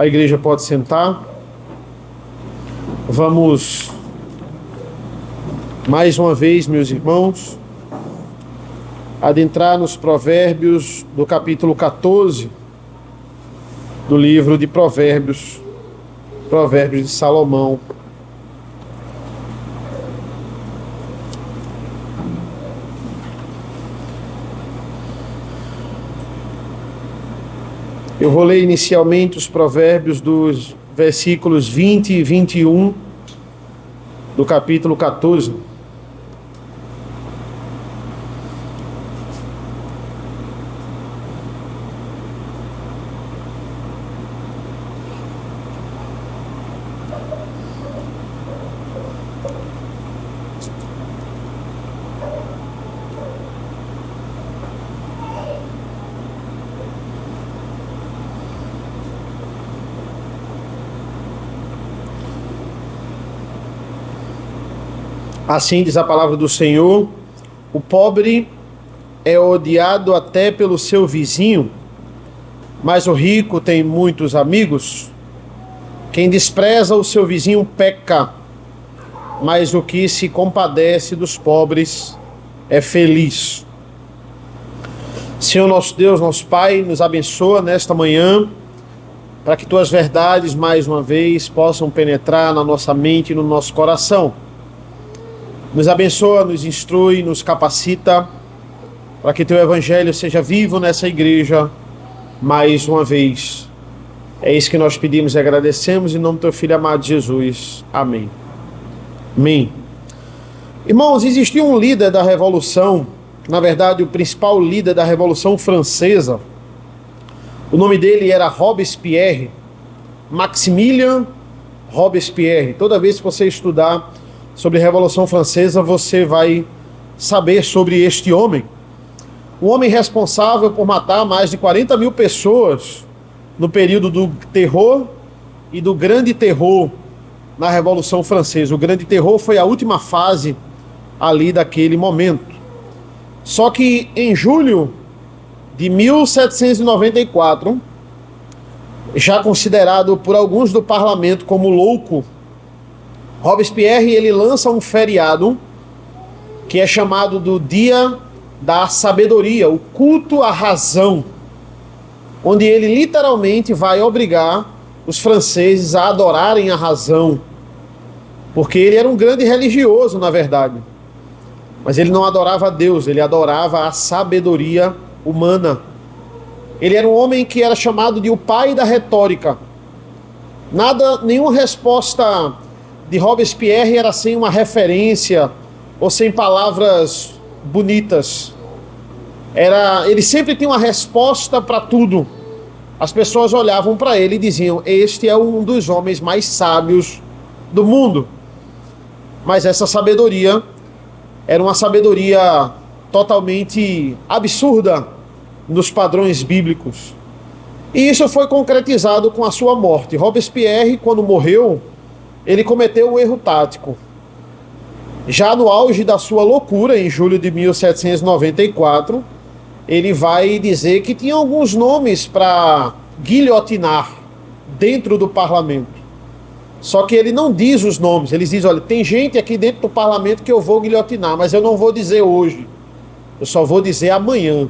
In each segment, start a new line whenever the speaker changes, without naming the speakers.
A igreja pode sentar. Vamos, mais uma vez, meus irmãos, adentrar nos provérbios do capítulo 14 do livro de Provérbios, Provérbios de Salomão. Eu vou ler inicialmente os provérbios dos versículos 20 e 21 do capítulo 14. Assim diz a palavra do Senhor: o pobre é odiado até pelo seu vizinho, mas o rico tem muitos amigos. Quem despreza o seu vizinho peca, mas o que se compadece dos pobres é feliz. Senhor nosso Deus, nosso Pai, nos abençoa nesta manhã, para que tuas verdades mais uma vez possam penetrar na nossa mente e no nosso coração. Nos abençoa, nos instrui, nos capacita, para que teu evangelho seja vivo nessa igreja mais uma vez. É isso que nós pedimos e agradecemos em nome do teu filho amado Jesus. Amém. Amém. Irmãos, existia um líder da Revolução, na verdade o principal líder da Revolução Francesa. O nome dele era Robespierre, Maximilien Robespierre. Toda vez que você estudar sobre a Revolução Francesa, você vai saber sobre este homem. Um homem responsável por matar mais de 40 mil pessoas no período do terror e do grande terror na Revolução Francesa. O grande terror foi a última fase ali daquele momento. Só que em julho de 1794, já considerado por alguns do parlamento como louco, Robespierre ele lança um feriado que é chamado do Dia da Sabedoria, o culto à razão, onde ele literalmente vai obrigar os franceses a adorarem a razão, porque ele era um grande religioso, na verdade, mas ele não adorava a Deus, ele adorava a sabedoria humana. Ele era um homem que era chamado de o pai da retórica. Nenhuma resposta de Robespierre era sem uma referência ou sem palavras bonitas. Ele sempre tinha uma resposta para tudo. As pessoas olhavam para ele e diziam: este é um dos homens mais sábios do mundo. Mas essa sabedoria era uma sabedoria totalmente absurda nos padrões bíblicos. E isso foi concretizado com a sua morte. Robespierre, quando morreu, ele cometeu um erro tático. Já no auge da sua loucura, em julho de 1794, ele vai dizer que tinha alguns nomes para guilhotinar dentro do parlamento. Só que ele não diz os nomes, ele diz: olha, tem gente aqui dentro do parlamento que eu vou guilhotinar, mas eu não vou dizer hoje, eu só vou dizer amanhã.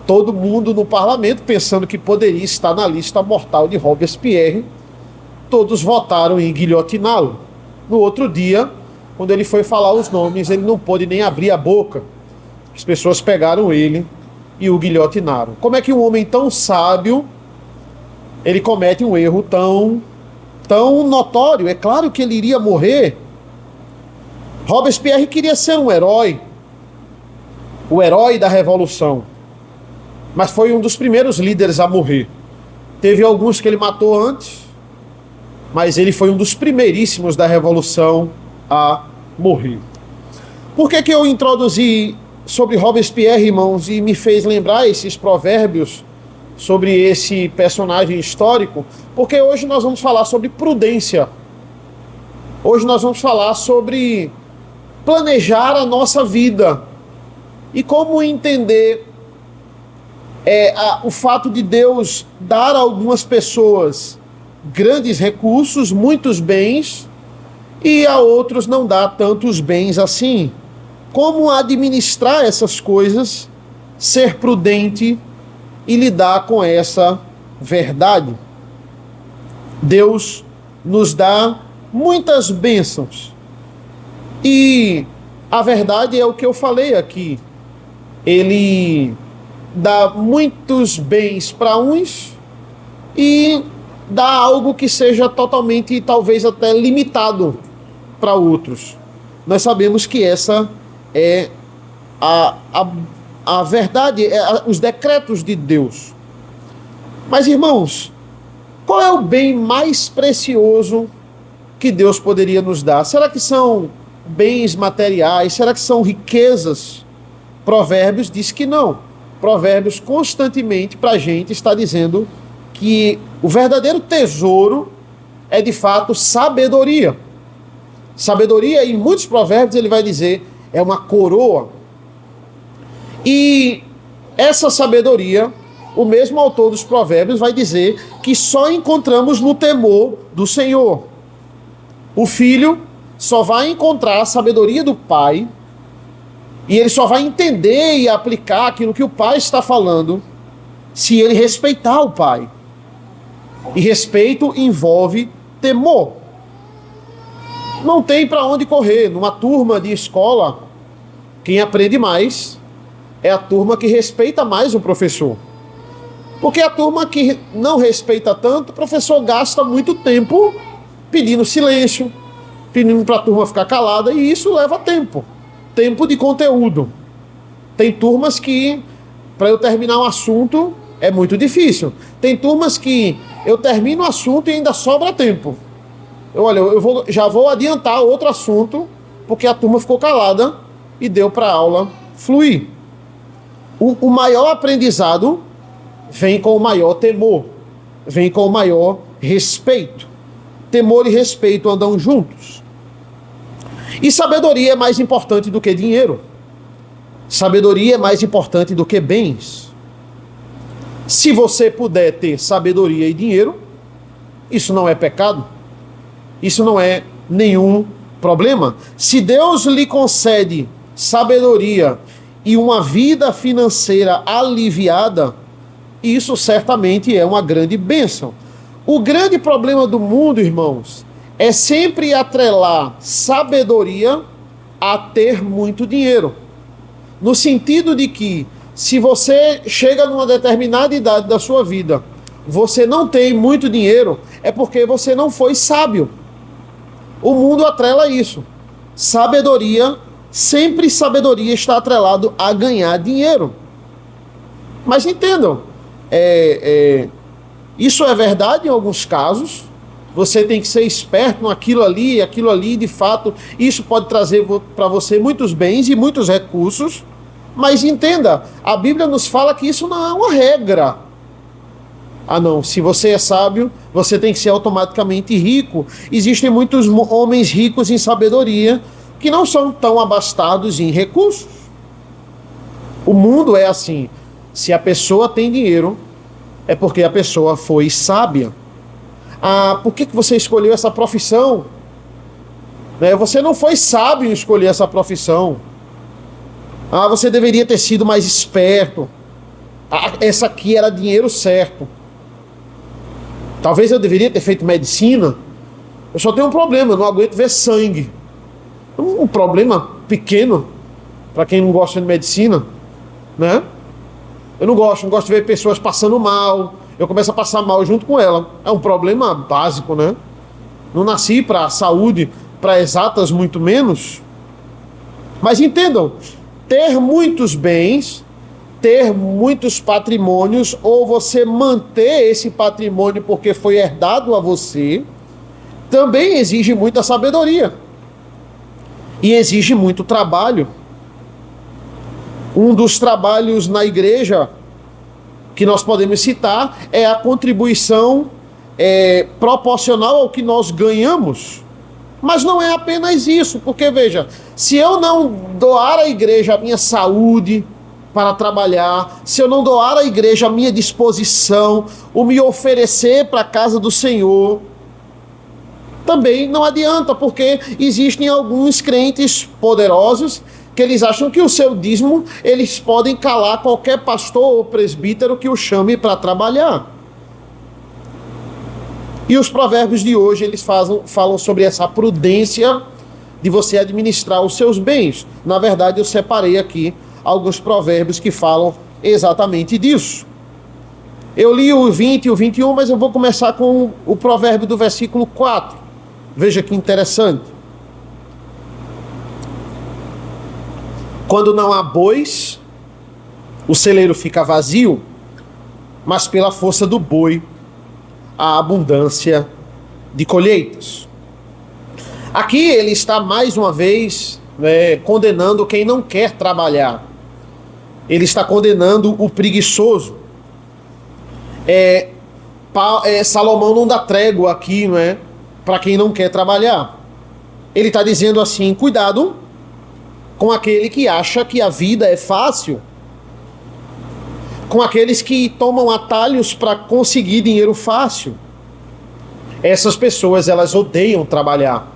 Todo mundo no parlamento, pensando que poderia estar na lista mortal de Robespierre, todos votaram em guilhotiná-lo. No outro dia, quando ele foi falar os nomes, ele não pôde nem abrir a boca. As pessoas pegaram ele e o guilhotinaram. Como é que um homem tão sábio, ele comete um erro tão notório? É claro que ele iria morrer. Robespierre queria ser um herói, o herói da Revolução, mas foi um dos primeiros líderes a morrer. Teve alguns que ele matou antes, mas ele foi um dos primeiríssimos da Revolução a morrer. Por que eu introduzi sobre Robespierre, irmãos, e me fez lembrar esses provérbios sobre esse personagem histórico? Porque hoje nós vamos falar sobre prudência. Hoje nós vamos falar sobre planejar a nossa vida e como entender o fato de Deus dar a algumas pessoas grandes recursos, muitos bens, e a outros não dá tantos bens assim. Como administrar essas coisas, ser prudente e lidar com essa verdade. Deus nos dá muitas bênçãos. E a verdade é o que eu falei aqui. Ele dá muitos bens para uns e dá algo que seja totalmente, talvez até limitado para outros. Nós sabemos que essa é a verdade, os decretos de Deus. Mas, irmãos, qual é o bem mais precioso que Deus poderia nos dar? Será que são bens materiais? Será que são riquezas? Provérbios diz que não. Provérbios constantemente para a gente está dizendo que o verdadeiro tesouro é de fato sabedoria. Sabedoria, em muitos provérbios ele vai dizer, é uma coroa. E essa sabedoria, o mesmo autor dos provérbios vai dizer que só encontramos no temor do Senhor. O filho só vai encontrar a sabedoria do pai e ele só vai entender e aplicar aquilo que o pai está falando se ele respeitar o pai. E respeito envolve temor. Não tem para onde correr. Numa turma de escola, quem aprende mais é a turma que respeita mais o professor. Porque a turma que não respeita tanto, o professor gasta muito tempo pedindo silêncio, pedindo para a turma ficar calada, e isso leva tempo. Tempo de conteúdo. Tem turmas que, para eu terminar um assunto, é muito difícil. Tem turmas que eu termino o assunto e ainda sobra tempo. Já vou adiantar outro assunto, porque a turma ficou calada e deu para a aula fluir. O maior aprendizado vem com o maior temor, vem com o maior respeito. Temor e respeito andam juntos. E sabedoria é mais importante do que dinheiro. Sabedoria é mais importante do que bens. Se você puder ter sabedoria e dinheiro, isso não é pecado. Isso não é nenhum problema. Se Deus lhe concede sabedoria e uma vida financeira aliviada, isso certamente é uma grande bênção. O grande problema do mundo, irmãos, é sempre atrelar sabedoria a ter muito dinheiro. No sentido de que, se você chega numa determinada idade da sua vida, você não tem muito dinheiro, é porque você não foi sábio. O mundo atrela isso. Sabedoria, sempre sabedoria está atrelado a ganhar dinheiro. Mas entendam, isso é verdade em alguns casos. Você tem que ser esperto naquilo ali, de fato, isso pode trazer para você muitos bens e muitos recursos. Mas entenda, a Bíblia nos fala que isso não é uma regra. Ah não, se você é sábio, você tem que ser automaticamente rico. Existem muitos homens ricos em sabedoria que não são tão abastados em recursos. O mundo é assim. Se a pessoa tem dinheiro, é porque a pessoa foi sábia. Ah, por que você escolheu essa profissão? Você não foi sábio em escolher essa profissão. Ah, você deveria ter sido mais esperto. Ah, essa aqui era dinheiro certo. Talvez eu deveria ter feito medicina. Eu só tenho um problema, eu não aguento ver sangue. Um problema pequeno para quem não gosta de medicina, né? Eu não gosto de ver pessoas passando mal. Eu começo a passar mal junto com ela. É um problema básico, né? Não nasci para a saúde, para exatas muito menos. Mas entendam, ter muitos bens, ter muitos patrimônios, ou você manter esse patrimônio porque foi herdado a você, também exige muita sabedoria. E exige muito trabalho. Um dos trabalhos na igreja que nós podemos citar é a contribuição proporcional ao que nós ganhamos. Mas não é apenas isso, porque veja, se eu não doar à igreja a minha saúde, para trabalhar, se eu não doar à igreja a minha disposição, o me oferecer para a casa do Senhor, também não adianta, porque existem alguns crentes poderosos que eles acham que o seu dízimo, eles podem calar qualquer pastor ou presbítero que o chame para trabalhar. E os provérbios de hoje, eles falam sobre essa prudência de você administrar os seus bens. Na verdade, eu separei aqui alguns provérbios que falam exatamente disso. Eu li o 20 e o 21, mas eu vou começar com o provérbio do versículo 4. Veja que interessante. Quando não há bois, o celeiro fica vazio, mas pela força do boi, há abundância de colheitas. Aqui ele está mais uma vez condenando quem não quer trabalhar. Ele está condenando o preguiçoso. Salomão não dá trégua aqui, não é? Para quem não quer trabalhar. Ele está dizendo assim: cuidado com aquele que acha que a vida é fácil, com aqueles que tomam atalhos para conseguir dinheiro fácil. Essas pessoas, elas odeiam trabalhar.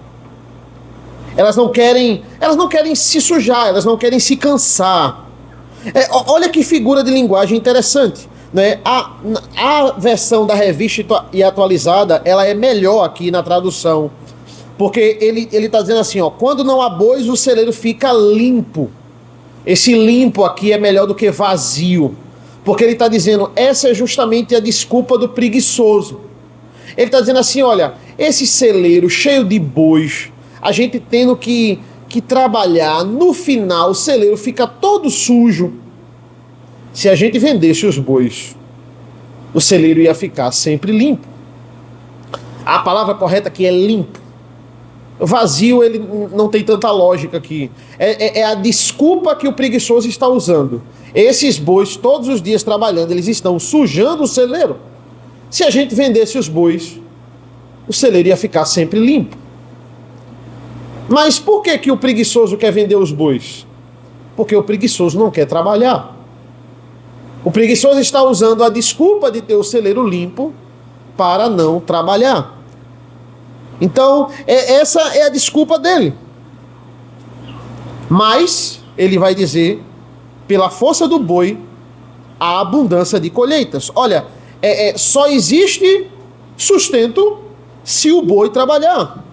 Elas não querem se sujar, elas não querem se cansar. Olha que figura de linguagem interessante, né? A versão da Revista e Atualizada, ela é melhor aqui na tradução, porque ele está dizendo assim, ó: quando não há bois, o celeiro fica limpo. Esse limpo aqui é melhor do que vazio, porque ele está dizendo, essa é justamente a desculpa do preguiçoso. Ele está dizendo assim, olha, esse celeiro cheio de bois, a gente tendo que trabalhar, no final o celeiro fica todo sujo. Se a gente vendesse os bois, o celeiro ia ficar sempre limpo. A palavra correta aqui é limpo. Vazio, ele não tem tanta lógica aqui. É a desculpa que o preguiçoso está usando. Esses bois, todos os dias trabalhando, eles estão sujando o celeiro. Se a gente vendesse os bois, o celeiro ia ficar sempre limpo. Mas por que o preguiçoso quer vender os bois? Porque o preguiçoso não quer trabalhar. O preguiçoso está usando a desculpa de ter o celeiro limpo para não trabalhar. Então, essa é a desculpa dele. Mas, ele vai dizer, pela força do boi, há abundância de colheitas. Olha, só existe sustento se o boi trabalhar.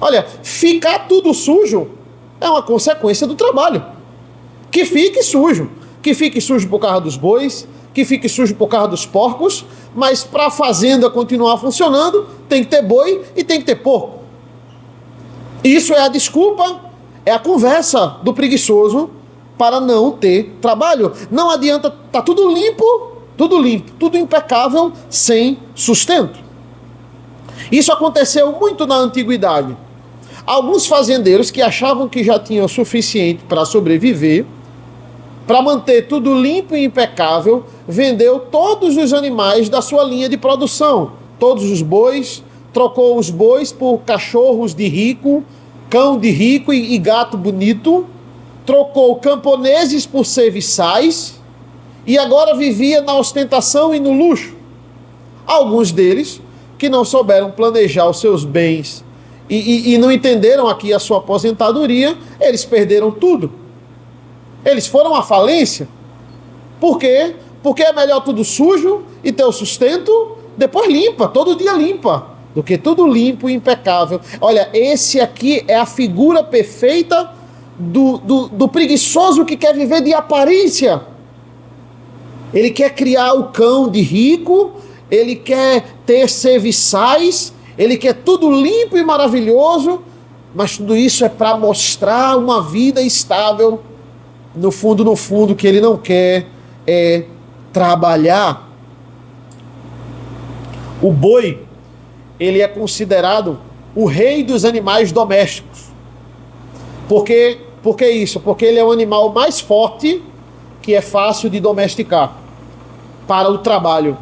Olha, ficar tudo sujo é uma consequência do trabalho. Que fique sujo. Que fique sujo por causa dos bois, que fique sujo por causa dos porcos, mas para a fazenda continuar funcionando, tem que ter boi e tem que ter porco. Isso é a desculpa, é a conversa do preguiçoso para não ter trabalho. Não adianta, tá tudo limpo, tudo impecável, sem sustento. Isso aconteceu muito na antiguidade. Alguns fazendeiros que achavam que já tinham o suficiente para sobreviver, para manter tudo limpo e impecável, vendeu todos os animais da sua linha de produção. Todos os bois, trocou os bois por cachorros de rico, cão de rico e gato bonito, trocou camponeses por serviçais e agora vivia na ostentação e no luxo. Alguns deles, que não souberam planejar os seus bens e não entenderam aqui a sua aposentadoria, eles perderam tudo. Eles foram à falência. Por quê? Porque é melhor tudo sujo e ter o sustento, depois limpa, todo dia limpa, do que tudo limpo e impecável. Olha, esse aqui é a figura perfeita do preguiçoso que quer viver de aparência. Ele quer criar o cão de rico, ele quer ter serviçais, ele quer tudo limpo e maravilhoso, mas tudo isso é para mostrar uma vida estável. No fundo, que ele não quer é trabalhar. O boi, ele é considerado o rei dos animais domésticos. Por que isso? Porque ele é o animal mais forte que é fácil de domesticar para o trabalho.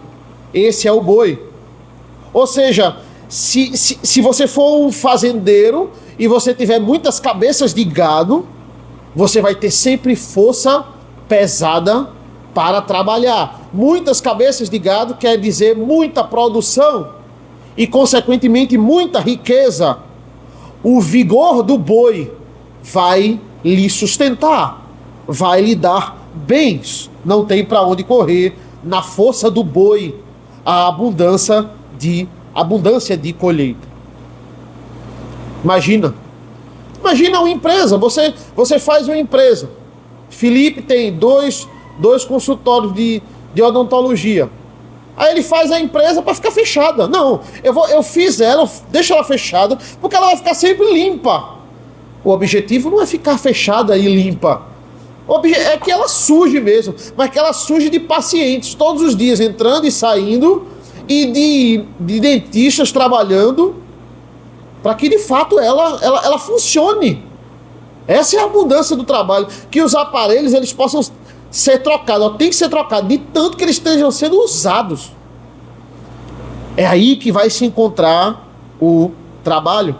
Esse é o boi. Ou seja, se você for um fazendeiro e você tiver muitas cabeças de gado, você vai ter sempre força pesada para trabalhar. Muitas cabeças de gado quer dizer muita produção e, consequentemente, muita riqueza. O vigor do boi vai lhe sustentar, vai lhe dar bens. Não tem para onde correr. Na força do boi, a abundância de colheita. Imagina uma empresa, você faz uma empresa. Felipe tem dois consultórios de odontologia. Aí ele faz a empresa para ficar fechada. Não, eu fiz ela, deixo ela fechada, porque ela vai ficar sempre limpa. O objetivo não é ficar fechada e limpa. É que ela suje mesmo, mas que ela suje de pacientes, todos os dias entrando e saindo, e de dentistas trabalhando, para que de fato ela funcione. Essa é a abundância do trabalho, que os aparelhos eles possam ser trocados, tem que ser trocado, de tanto que eles estejam sendo usados. É aí que vai se encontrar o trabalho.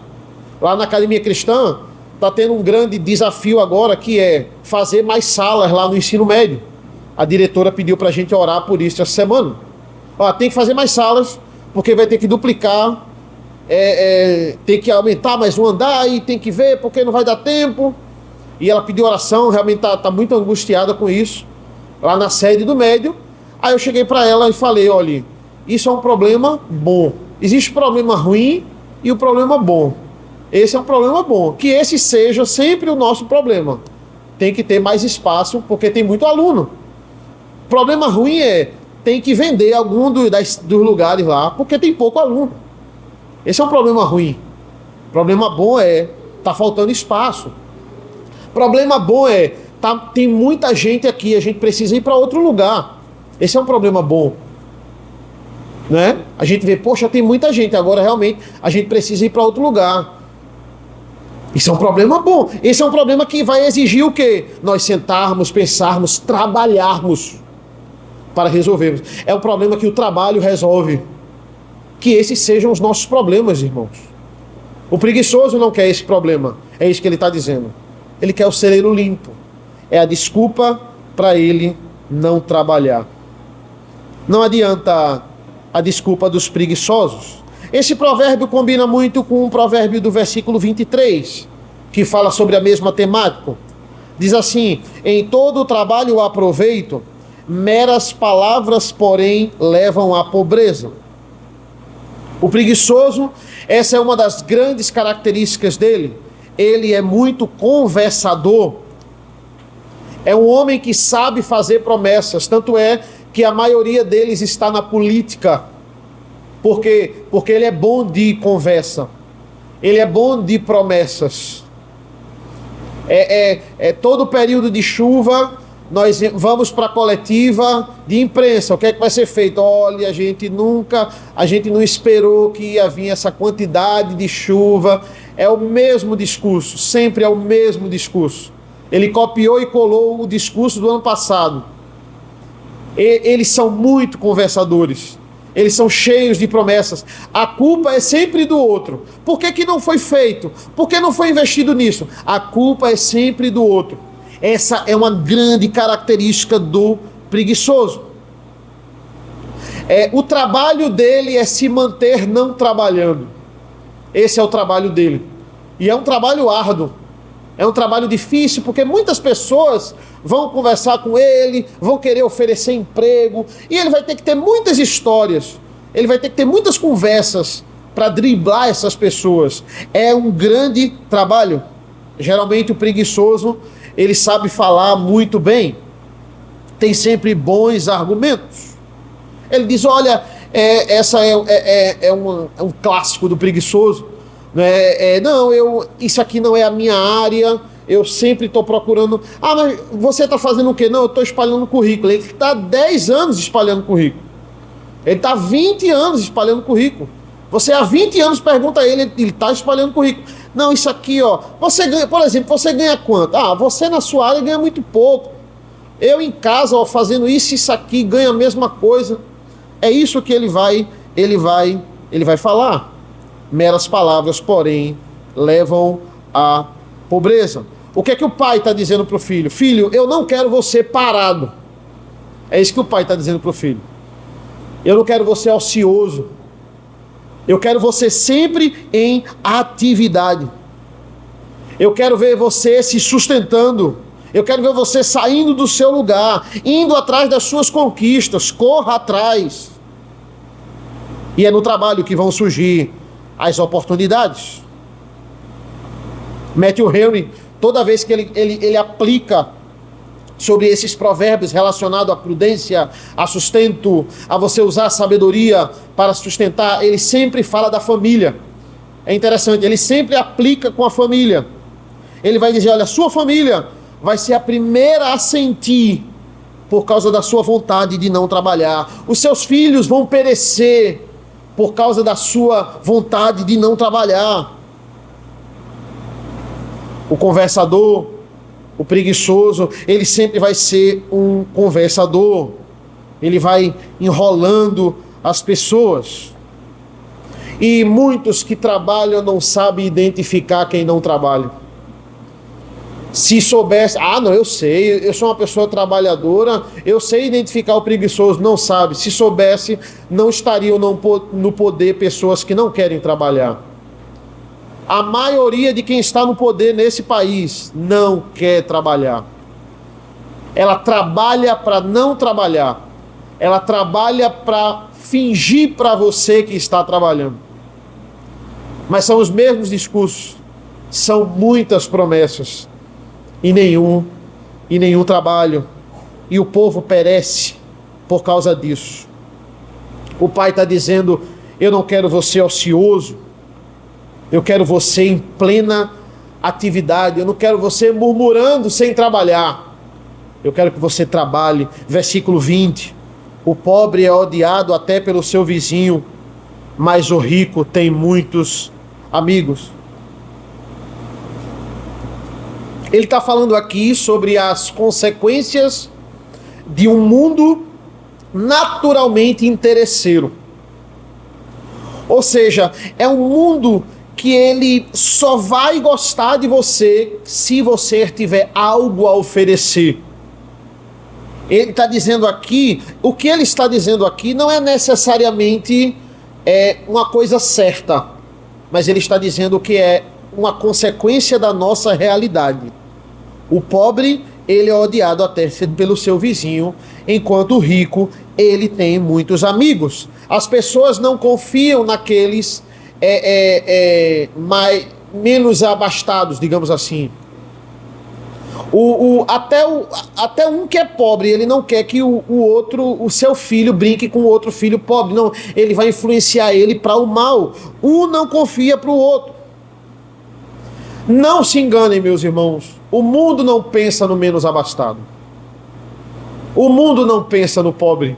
Lá na Academia Cristã, está tendo um grande desafio agora, que é fazer mais salas lá no ensino médio. A diretora pediu para a gente orar por isso essa semana. Tem que fazer mais salas, porque vai ter que duplicar, tem que aumentar mais um andar, e tem que ver, porque não vai dar tempo. E ela pediu oração, realmente está muito angustiada com isso, lá na sede do médio. Aí eu cheguei para ela e falei, olha, isso é um problema bom. Existe problema ruim e o problema bom. Esse é um problema bom, que esse seja sempre o nosso problema. Tem que ter mais espaço, porque tem muito aluno. Problema ruim tem que vender algum dos lugares lá, porque tem pouco aluno. Esse é um problema ruim. Problema bom tá faltando espaço. Problema bom tem muita gente aqui, a gente precisa ir para outro lugar. Esse é um problema bom. Né? A gente vê, poxa, tem muita gente, agora realmente a gente precisa ir para outro lugar. Isso é um problema bom. Esse é um problema que vai exigir o quê? Nós sentarmos, pensarmos, trabalharmos para resolvermos. É um problema que o trabalho resolve. Que esses sejam os nossos problemas, irmãos. O preguiçoso não quer esse problema. É isso que ele está dizendo. Ele quer o celeiro limpo. É a desculpa para ele não trabalhar. Não adianta a desculpa dos preguiçosos. Esse provérbio combina muito com um provérbio do versículo 23, que fala sobre a mesma temática. Diz assim: em todo o trabalho há proveito, meras palavras, porém, levam à pobreza. O preguiçoso, essa é uma das grandes características dele. Ele é muito conversador. É um homem que sabe fazer promessas, tanto é que a maioria deles está na política. Porque ele é bom de conversa. Ele é bom de promessas. Todo período de chuva, nós vamos para a coletiva de imprensa. O que é que vai ser feito? Olha, a gente não esperou que ia vir essa quantidade de chuva. É o mesmo discurso, sempre é o mesmo discurso. Ele copiou e colou o discurso do ano passado. Eles são muito conversadores. Eles são cheios de promessas. A culpa é sempre do outro. Por que não foi feito? Por que não foi investido nisso? A culpa é sempre do outro. Essa é uma grande característica do preguiçoso. O trabalho dele é se manter não trabalhando. Esse é o trabalho dele. E é um trabalho árduo. É um trabalho difícil, porque muitas pessoas vão conversar com ele, vão querer oferecer emprego, e ele vai ter que ter muitas histórias, ele vai ter que ter muitas conversas para driblar essas pessoas. É um grande trabalho. Geralmente o preguiçoso, ele sabe falar muito bem, tem sempre bons argumentos. Ele diz, olha, essa é um clássico do preguiçoo. Isso aqui não é a minha área, eu sempre estou procurando. Mas você está fazendo o quê? Não, eu estou espalhando currículo. Ele está 10 anos espalhando currículo. Ele está 20 anos espalhando currículo. Você há 20 anos pergunta a ele, ele está espalhando currículo. Não, isso aqui, você ganha, por exemplo, você ganha quanto? Você na sua área ganha muito pouco. Eu em casa, fazendo isso aqui, ganho a mesma coisa. É isso que ele vai falar. Meras palavras, porém, levam à pobreza. O que é que o pai está dizendo para o filho? Filho, eu não quero você parado. É isso que o pai está dizendo para o filho. Eu não quero você ocioso. Eu quero você sempre em atividade. Eu quero ver você se sustentando. Eu quero ver você saindo do seu lugar, indo atrás das suas conquistas. Corra atrás. E é no trabalho que vão surgir as oportunidades. Matthew Henry, toda vez que ele aplica sobre esses provérbios relacionados à prudência, a sustento, a você usar a sabedoria para sustentar, ele sempre fala da família. É interessante, ele sempre aplica com a família. Ele vai dizer, olha, sua família vai ser a primeira a sentir por causa da sua vontade de não trabalhar. Os seus filhos vão perecer por causa da sua vontade de não trabalhar. O conversador, o preguiçoso, ele sempre vai ser um conversador. Ele vai enrolando as pessoas. E muitos que trabalham não sabem identificar quem não trabalha. Se soubesse, não, eu sei, eu sou uma pessoa trabalhadora, eu sei identificar o preguiçoso, não sabe. Se soubesse, não estariam no poder pessoas que não querem trabalhar. A maioria de quem está no poder nesse país não quer trabalhar. Ela trabalha para não trabalhar. Ela trabalha para fingir para você que está trabalhando. Mas são os mesmos discursos, são muitas promessas. E nenhum trabalho. E o povo perece por causa disso. O pai está dizendo, eu não quero você ocioso, eu quero você em plena atividade, eu não quero você murmurando sem trabalhar, eu quero que você trabalhe. Versículo 20, o pobre é odiado até pelo seu vizinho, mas o rico tem muitos amigos. Ele está falando aqui sobre as consequências de um mundo naturalmente interesseiro. Ou seja, é um mundo que ele só vai gostar de você se você tiver algo a oferecer. Ele está dizendo aqui, o que ele está dizendo aqui não é necessariamente uma coisa certa, mas ele está dizendo que é uma consequência da nossa realidade. O pobre, ele é odiado até pelo seu vizinho, enquanto o rico, ele tem muitos amigos. As pessoas não confiam naqueles menos abastados, digamos assim. Até um que é pobre, ele não quer que o seu filho brinque com o outro filho pobre. Não, ele vai influenciar ele para o mal. Um não confia para o outro. Não se enganem, meus irmãos. O mundo não pensa no menos abastado. O mundo não pensa no pobre.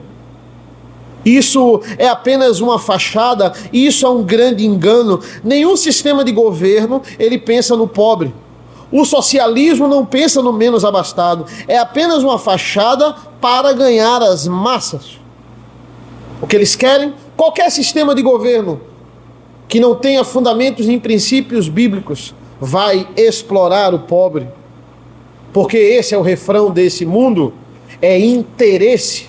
Isso é apenas uma fachada, isso é um grande engano. Nenhum sistema de governo, ele pensa no pobre. O socialismo não pensa no menos abastado. É apenas uma fachada para ganhar as massas. O que eles querem? Qualquer sistema de governo que não tenha fundamentos em princípios bíblicos vai explorar o pobre. Porque esse é o refrão desse mundo, é interesse.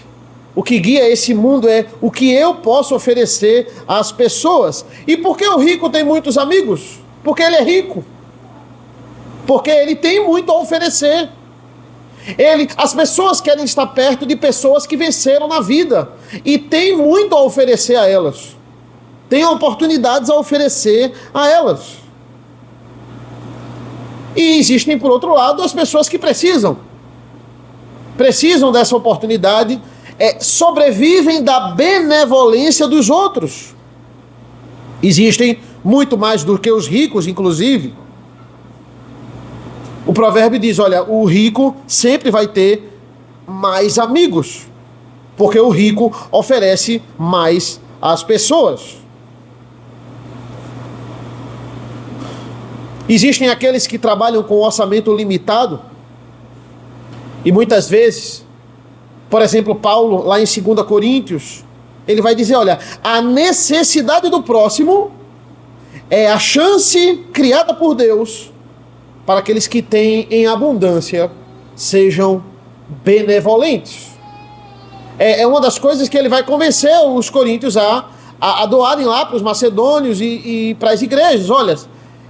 O que guia esse mundo é o que eu posso oferecer às pessoas. E por que o rico tem muitos amigos? Porque ele é rico. Porque ele tem muito a oferecer. As pessoas querem estar perto de pessoas que venceram na vida e tem muito a oferecer a elas. Tem oportunidades a oferecer a elas. E existem, por outro lado, as pessoas que precisam dessa oportunidade, sobrevivem da benevolência dos outros. Existem muito mais do que os ricos, inclusive. O provérbio diz, olha, o rico sempre vai ter mais amigos, porque o rico oferece mais às pessoas. Existem aqueles que trabalham com orçamento limitado, e muitas vezes, por exemplo, Paulo, lá em 2 Coríntios, ele vai dizer, olha, a necessidade do próximo é a chance criada por Deus para aqueles que têm em abundância, sejam benevolentes. É uma das coisas que ele vai convencer os coríntios a doarem lá para os macedônios e para as igrejas. Olha,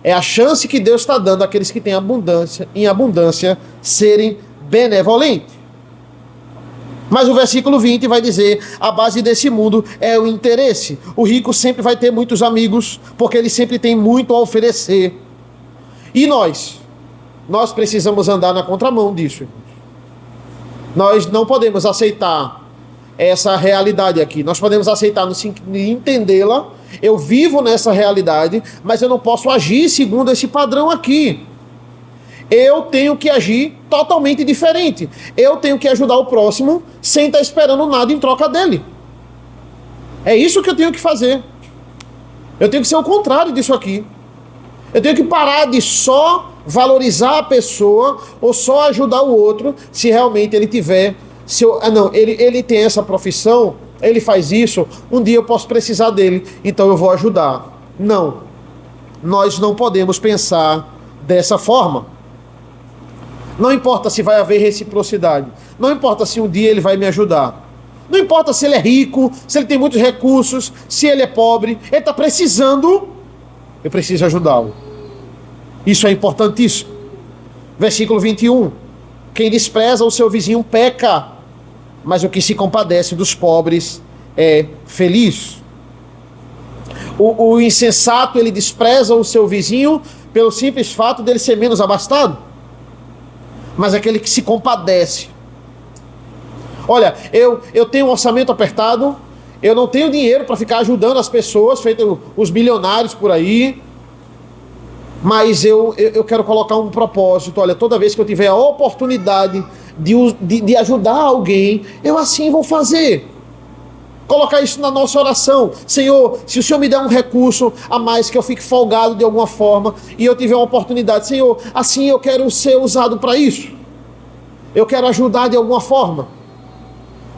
é a chance que Deus está dando àqueles que têm abundância, em abundância, serem benevolentes. Mas o versículo 20 vai dizer: a base desse mundo é o interesse. O rico sempre vai ter muitos amigos, porque ele sempre tem muito a oferecer. E nós precisamos andar na contramão disso. Nós não podemos aceitar essa realidade aqui. Nós podemos aceitar no sentido de entendê-la. Eu vivo nessa realidade, mas eu não posso agir segundo esse padrão aqui. Eu tenho que agir totalmente diferente. Eu tenho que ajudar o próximo sem estar esperando nada em troca dele. É isso que eu tenho que fazer. Eu tenho que ser o contrário disso aqui. Eu tenho que parar de só valorizar a pessoa ou só ajudar o outro se realmente ele tiver... ele tem essa profissão, ele faz isso, um dia eu posso precisar dele, então eu vou ajudar. Não. Nós não podemos pensar dessa forma. Não importa se vai haver reciprocidade. Não importa se um dia ele vai me ajudar. Não importa se ele é rico, se ele tem muitos recursos, se ele é pobre. Ele está precisando, eu preciso ajudá-lo. Isso é importantíssimo. Versículo 21. Quem despreza o seu vizinho peca, mas o que se compadece dos pobres é feliz. O insensato, ele despreza o seu vizinho pelo simples fato dele ser menos abastado. Mas aquele que se compadece. Olha, eu tenho um orçamento apertado, eu não tenho dinheiro para ficar ajudando as pessoas, feito os bilionários por aí, mas eu quero colocar um propósito. Olha, toda vez que eu tiver a oportunidade de ajudar alguém, eu assim vou fazer. Colocar isso na nossa oração. Senhor, se o Senhor me der um recurso a mais, que eu fique folgado de alguma forma, e eu tiver uma oportunidade, Senhor, assim eu quero ser usado para isso. Eu quero ajudar de alguma forma.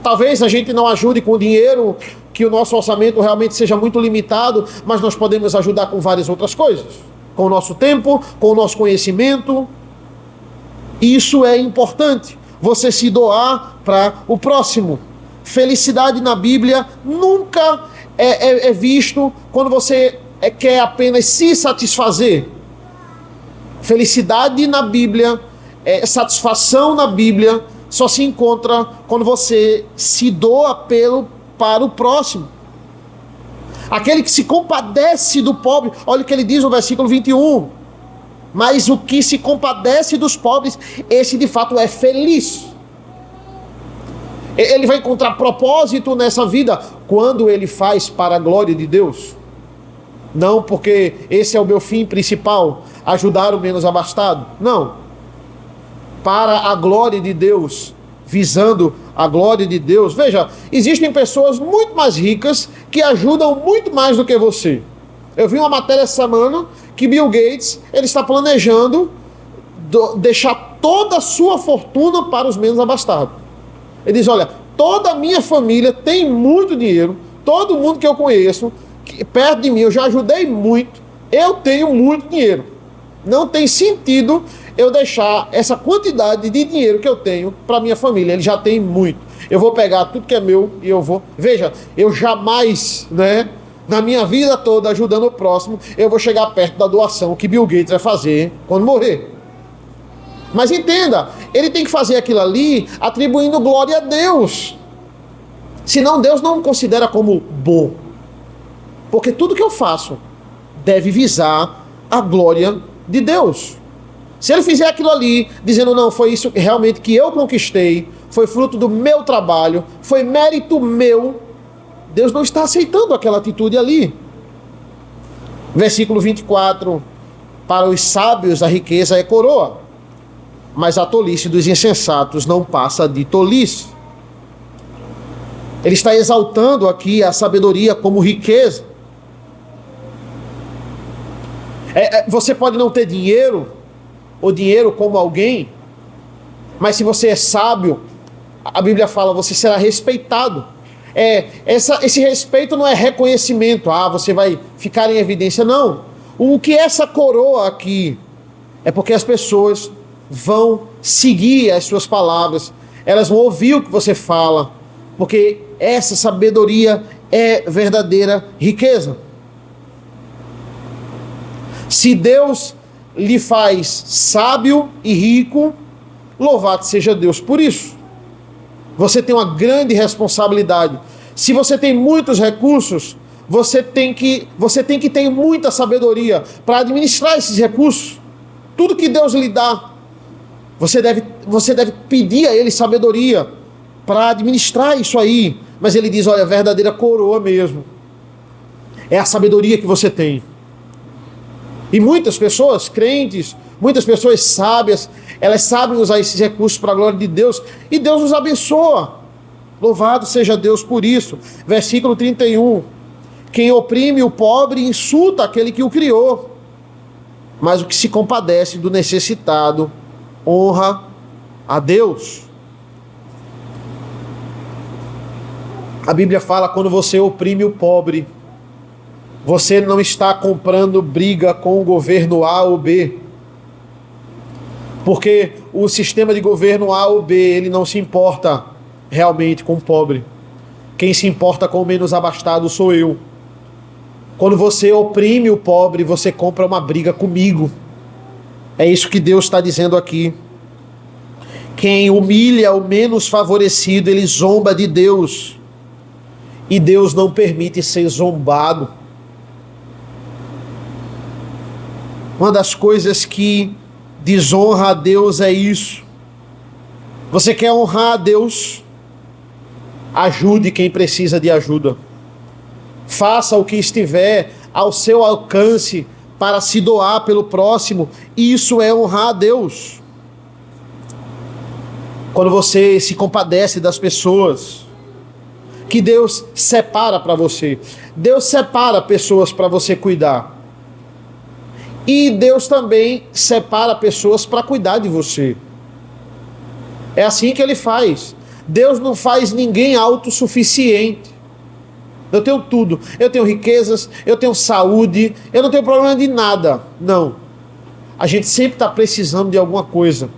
Talvez a gente não ajude com dinheiro, que o nosso orçamento realmente seja muito limitado, mas nós podemos ajudar com várias outras coisas. Com o nosso tempo, com o nosso conhecimento. Isso é importante. Você se doar para o próximo. Felicidade na Bíblia nunca é visto quando você quer apenas se satisfazer. Felicidade na Bíblia, satisfação na Bíblia, só se encontra quando você se doa para o próximo. Aquele que se compadece do pobre, olha o que ele diz no versículo 21. Mas o que se compadece dos pobres, esse de fato é feliz. Ele vai encontrar propósito nessa vida quando ele faz para a glória de Deus. Não porque esse é o meu fim principal, ajudar o menos abastado. Não. Para a glória de Deus, visando a glória de Deus. Veja, existem pessoas muito mais ricas que ajudam muito mais do que você. Eu vi uma matéria essa semana que Bill Gates, ele está planejando deixar toda a sua fortuna para os menos abastados. Ele diz, olha, toda a minha família tem muito dinheiro, todo mundo que eu conheço, perto de mim, eu já ajudei muito, eu tenho muito dinheiro. Não tem sentido eu deixar essa quantidade de dinheiro que eu tenho para minha família, ele já tem muito. Eu vou pegar tudo que é meu e eu vou... Veja, eu jamais, na minha vida toda, ajudando o próximo, eu vou chegar perto da doação que Bill Gates vai fazer quando morrer. Mas entenda, ele tem que fazer aquilo ali atribuindo glória a Deus. Senão Deus não considera como bom. Porque tudo que eu faço deve visar a glória de Deus. Se ele fizer aquilo ali, dizendo, não, foi isso realmente que eu conquistei, foi fruto do meu trabalho, foi mérito meu, Deus não está aceitando aquela atitude ali. Versículo 24, para os sábios a riqueza é coroa, mas a tolice dos insensatos não passa de tolice. Ele está exaltando aqui a sabedoria como riqueza. Você pode não ter dinheiro, ou dinheiro como alguém, mas se você é sábio, a Bíblia fala, você será respeitado. Esse respeito não é reconhecimento, você vai ficar em evidência, não. O que essa coroa aqui É porque as pessoas vão seguir as suas palavras, elas vão ouvir o que você fala, porque essa sabedoria é verdadeira riqueza. Se Deus lhe faz sábio e rico, louvado seja Deus por isso. Você tem uma grande responsabilidade. Se você tem muitos recursos, você tem que ter muita sabedoria para administrar esses recursos. Tudo que Deus lhe dá, você deve pedir a Ele sabedoria para administrar isso aí. Mas Ele diz, olha, a verdadeira coroa mesmo é a sabedoria que você tem. E muitas pessoas crentes, muitas pessoas sábias, elas sabem usar esses recursos para a glória de Deus, e Deus os abençoa. Louvado seja Deus por isso. Versículo 31. Quem oprime o pobre insulta aquele que o criou, mas o que se compadece do necessitado honra a Deus. A Bíblia fala, quando você oprime o pobre, você não está comprando briga com o governo A ou B. Porque o sistema de governo A ou B, ele não se importa realmente com o pobre. Quem se importa com o menos abastado sou eu. Quando você oprime o pobre, você compra uma briga comigo. É isso que Deus está dizendo aqui. Quem humilha o menos favorecido, ele zomba de Deus. E Deus não permite ser zombado. Uma das coisas que desonra a Deus é isso. Você quer honrar a Deus? Ajude quem precisa de ajuda. Faça o que estiver ao seu alcance para se doar pelo próximo. Isso é honrar a Deus. Quando você se compadece das pessoas que Deus separa para você. Deus separa pessoas para você cuidar. E Deus também separa pessoas para cuidar de você. É assim que Ele faz. Deus não faz ninguém autossuficiente. Eu tenho tudo. Eu tenho riquezas, eu tenho saúde, eu não tenho problema de nada. Não. A gente sempre está precisando de alguma coisa.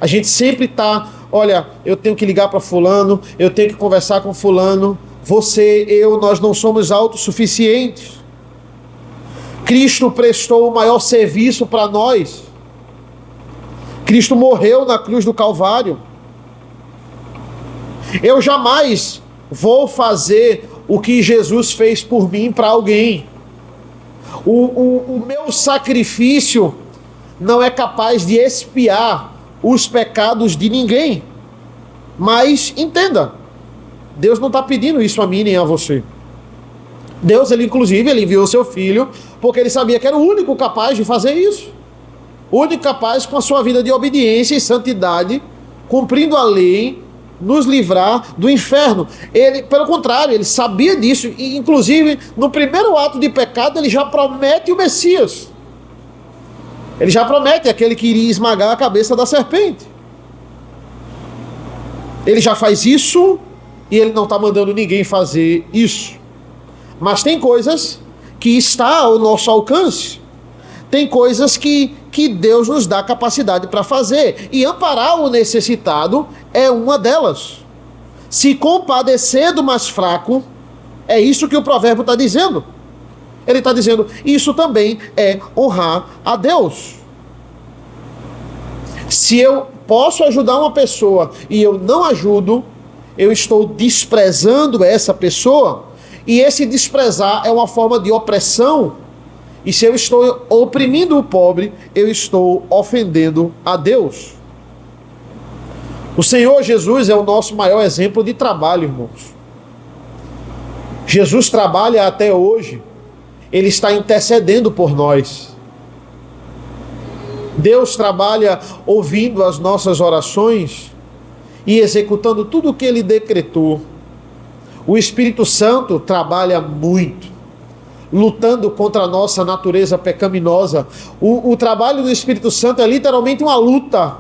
A gente sempre está, olha, eu tenho que ligar para fulano, eu tenho que conversar com fulano. Você, eu, nós não somos autossuficientes. Cristo prestou o maior serviço para nós. Cristo morreu na cruz do Calvário. Eu jamais vou fazer o que Jesus fez por mim para alguém. O meu sacrifício não é capaz de expiar os pecados de ninguém. Mas entenda, Deus não está pedindo isso a mim nem a você. Deus, inclusive, ele enviou seu filho porque ele sabia que era o único capaz de fazer isso. O único capaz, com a sua vida de obediência e santidade, cumprindo a lei, nos livrar do inferno. Ele, pelo contrário, ele sabia disso. E, inclusive, no primeiro ato de pecado, ele já promete o Messias. Ele já promete aquele que iria esmagar a cabeça da serpente. Ele já faz isso e ele não está mandando ninguém fazer isso. Mas tem coisas que está ao nosso alcance. Tem coisas que Deus nos dá capacidade para fazer. E amparar o necessitado é uma delas. Se compadecer do mais fraco, é isso que o provérbio está dizendo. Ele está dizendo, isso também é honrar a Deus. Se eu posso ajudar uma pessoa e eu não ajudo, eu estou desprezando essa pessoa. E esse desprezar é uma forma de opressão. E se eu estou oprimindo o pobre, eu estou ofendendo a Deus. O Senhor Jesus é o nosso maior exemplo de trabalho, irmãos. Jesus trabalha até hoje. Ele está intercedendo por nós. Deus trabalha ouvindo as nossas orações e executando tudo o que Ele decretou. O Espírito Santo trabalha muito, lutando contra a nossa natureza pecaminosa. O trabalho do Espírito Santo é literalmente uma luta,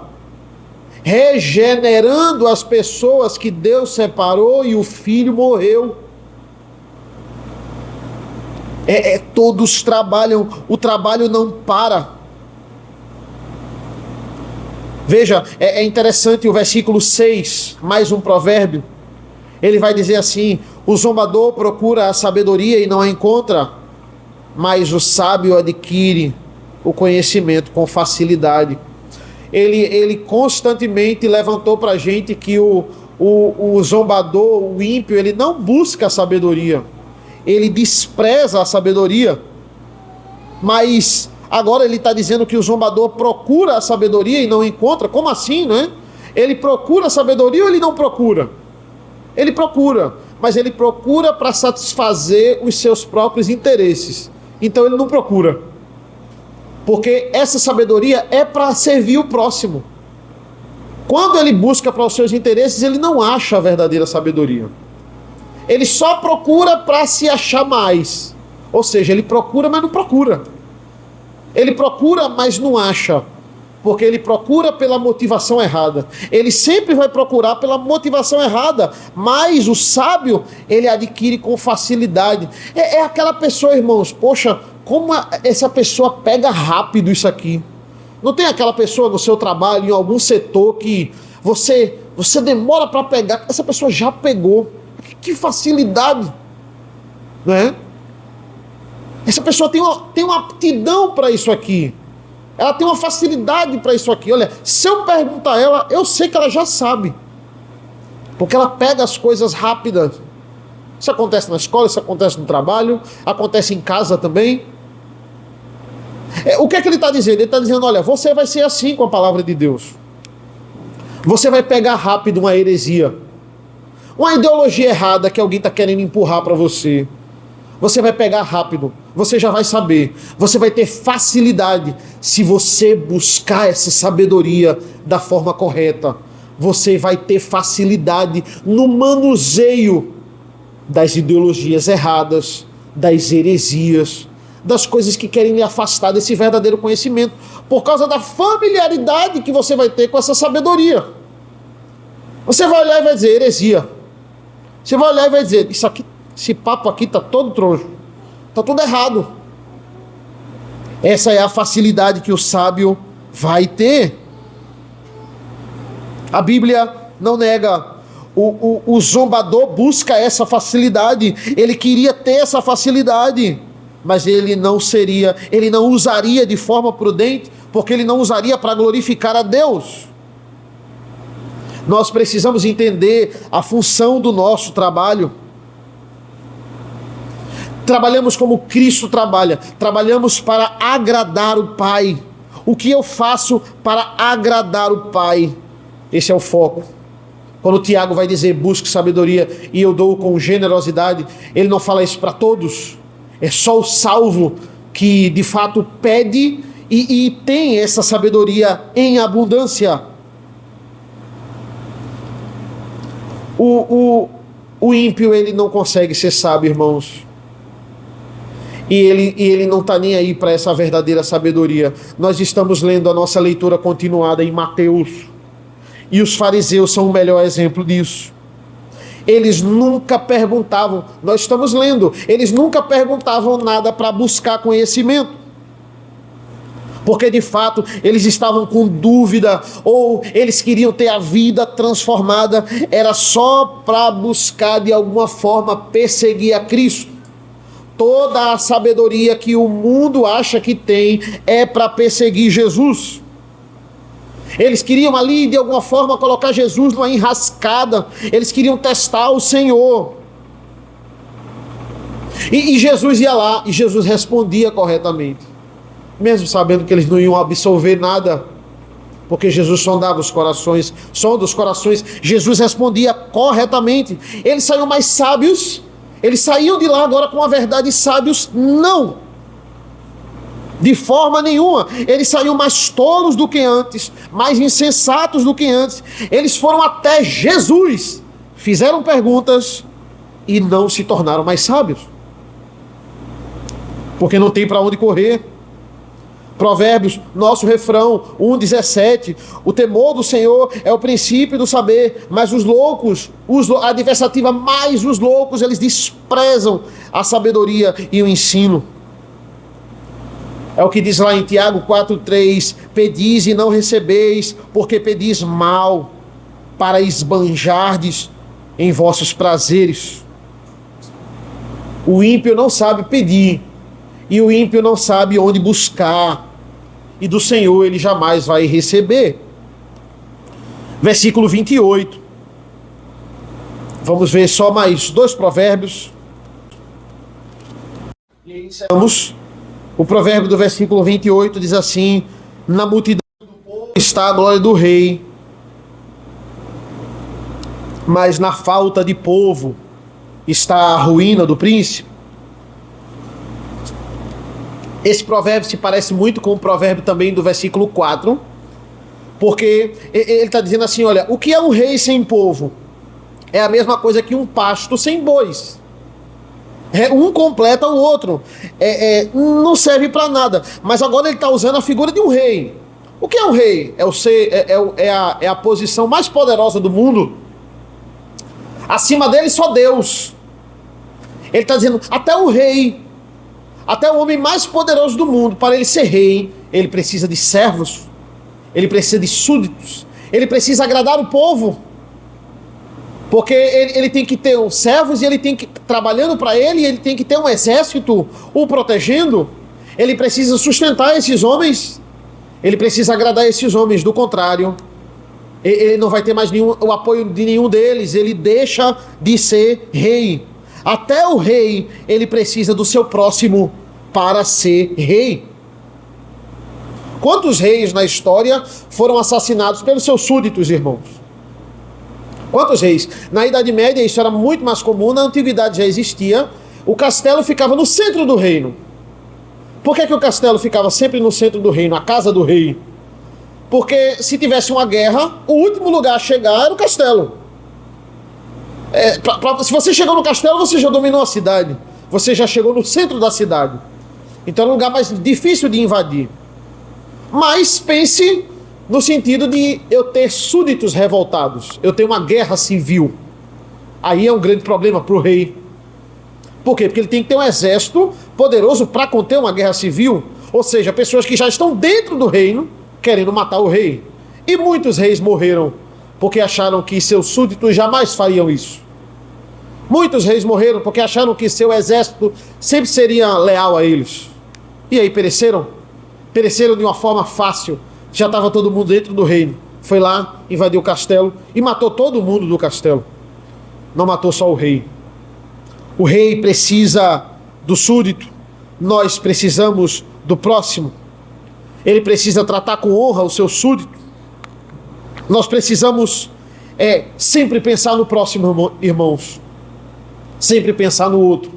regenerando as pessoas que Deus separou e o Filho morreu. Todos trabalham, o trabalho não para. Veja, é interessante o versículo 6, mais um provérbio. Ele vai dizer assim: o zombador procura a sabedoria e não a encontra, mas o sábio adquire o conhecimento com facilidade. Ele constantemente levantou para a gente que o zombador, o ímpio, ele não busca a sabedoria, ele despreza a sabedoria. Mas agora ele está dizendo que o zombador procura a sabedoria e não encontra. Como assim, né? Ele procura a sabedoria ou ele não procura? Ele procura, mas ele procura para satisfazer os seus próprios interesses. Então ele não procura, porque essa sabedoria é para servir o próximo. Quando ele busca para os seus interesses, ele não acha a verdadeira sabedoria. Ele só procura para se achar mais. Ou seja, ele procura, mas não procura. Ele procura, mas não acha, porque ele procura pela motivação errada. Ele sempre vai procurar pela motivação errada, mas o sábio, ele adquire com facilidade. É aquela pessoa, irmãos, poxa, como essa pessoa pega rápido isso aqui. Não tem aquela pessoa no seu trabalho, em algum setor, que você demora para pegar, essa pessoa já pegou. Que facilidade, né? Essa pessoa tem uma aptidão para isso aqui. Ela tem uma facilidade para isso aqui. Olha, se eu perguntar a ela, eu sei que ela já sabe. Porque ela pega as coisas rápidas. Isso acontece na escola, isso acontece no trabalho, acontece em casa também. O que é que ele está dizendo? Ele está dizendo, olha, você vai ser assim com a palavra de Deus. Você vai pegar rápido uma heresia, uma ideologia errada que alguém está querendo empurrar para você. Você vai pegar rápido, você já vai saber, você vai ter facilidade. Se você buscar essa sabedoria da forma correta, você vai ter facilidade no manuseio das ideologias erradas, das heresias, das coisas que querem lhe afastar desse verdadeiro conhecimento, por causa da familiaridade que você vai ter com essa sabedoria. Você vai olhar e vai dizer heresia. Você vai olhar e vai dizer, isso aqui, esse papo aqui está todo troncho, está tudo errado. Essa é a facilidade que o sábio vai ter. A Bíblia não nega. O zombador busca essa facilidade. Ele queria ter essa facilidade, mas ele não usaria de forma prudente, porque ele não usaria para glorificar a Deus. Nós precisamos entender a função do nosso trabalho. Trabalhamos como Cristo trabalha. Trabalhamos para agradar o Pai. O que eu faço para agradar o Pai? Esse é o foco. Quando o Tiago vai dizer, busque sabedoria e eu dou com generosidade, ele não fala isso para todos. É só o salvo que de fato pede e tem essa sabedoria em abundância. O ímpio, ele não consegue ser sábio, irmãos. E ele não está nem aí para essa verdadeira sabedoria. Nós estamos lendo a nossa leitura continuada em Mateus. E os fariseus são o melhor exemplo disso. Eles nunca perguntavam, nós estamos lendo, eles nunca perguntavam nada para buscar conhecimento. Porque de fato eles estavam com dúvida, ou eles queriam ter a vida transformada, era só para buscar de alguma forma perseguir a Cristo. Toda a sabedoria que o mundo acha que tem é para perseguir Jesus. Eles queriam ali de alguma forma colocar Jesus numa enrascada, eles queriam testar o Senhor. E Jesus ia lá e Jesus respondia corretamente, mesmo sabendo que eles não iam absolver nada, porque Jesus sondava os corações, sonda os corações. Jesus respondia corretamente. Eles saíam mais sábios, eles saíam de lá agora com a verdade sábios? Não, de forma nenhuma. Eles saíam mais tolos do que antes, mais insensatos do que antes. Eles foram até Jesus, fizeram perguntas e não se tornaram mais sábios, porque não tem para onde correr. Provérbios, nosso refrão 1:17, o temor do Senhor é o princípio do saber, mas os loucos, a adversativa, mais os loucos, eles desprezam a sabedoria e o ensino. É o que diz lá em Tiago 4,3: pedis e não recebeis, porque pedis mal, para esbanjardes em vossos prazeres. O ímpio não sabe pedir, e o ímpio não sabe onde buscar, e do Senhor ele jamais vai receber. Versículo 28. Vamos ver só mais 2 provérbios. E iniciamos. O provérbio do versículo 28 diz assim: na multidão do povo está a glória do rei, mas na falta de povo está a ruína do príncipe. Esse provérbio se parece muito com o provérbio também do versículo 4, porque ele está dizendo assim: olha, o que é um rei sem povo? É a mesma coisa que um pasto sem bois. Um completa o outro. Não serve para nada. Mas agora ele está usando a figura de um rei. O que é um rei? É a posição mais poderosa do mundo. Acima dele só Deus. Ele está dizendo, até o rei, até o homem mais poderoso do mundo, para ele ser rei, ele precisa de servos, ele precisa de súditos, ele precisa agradar o povo. Porque ele tem que ter os servos, e ele tem que, trabalhando para ele, ele tem que ter um exército o protegendo. Ele precisa sustentar esses homens, ele precisa agradar esses homens. Do contrário, ele não vai ter mais o apoio de nenhum deles. Ele deixa de ser rei. Até o rei, ele precisa do seu próximo para ser rei. Quantos reis na história foram assassinados pelos seus súditos, irmãos? Quantos reis? Na Idade Média isso era muito mais comum, na Antiguidade já existia. O castelo ficava no centro do reino. Por que o castelo ficava sempre no centro do reino, a casa do rei? Porque se tivesse uma guerra, o último lugar a chegar era o castelo. Se você chegou no castelo, você já dominou a cidade. Você já chegou no centro da cidade. Então é um lugar mais difícil de invadir. Mas pense no sentido de eu ter súditos revoltados, eu tenho uma guerra civil. Aí é um grande problema para o rei. Por quê? Porque ele tem que ter um exército poderoso para conter uma guerra civil. Ou seja, pessoas que já estão dentro do reino querendo matar o rei. E muitos reis morreram porque acharam que seus súditos jamais fariam isso. Muitos reis morreram porque acharam que seu exército sempre seria leal a eles. E aí pereceram? Pereceram de uma forma fácil. Já estava todo mundo dentro do reino. Foi lá, invadiu o castelo e matou todo mundo do castelo. Não matou só o rei. O rei precisa do súdito. Nós precisamos do próximo. Ele precisa tratar com honra o seu súdito. Nós precisamos sempre pensar no próximo, irmãos. Sempre pensar no outro.